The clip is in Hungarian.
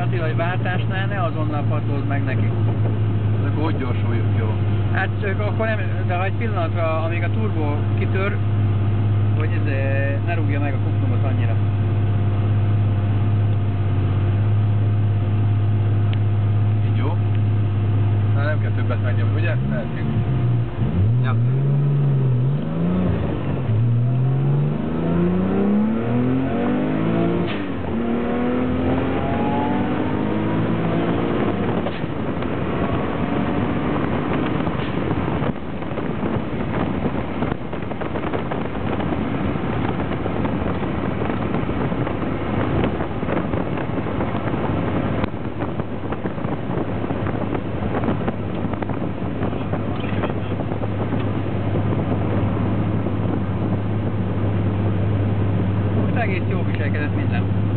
Attila, hogy váltásnál ne azonnal patlózd meg neki. Akkor hogy gyorsuljuk, jó? Hát csak akkor nem, de ha egy pillanatra, amíg a turbo kitör, hogy ez ne rúgja meg a kupnumot annyira. Így jó? Na nem kell többet megnyomni, ugye? Mehetünk. Ja. Egész jó viselkedett minden.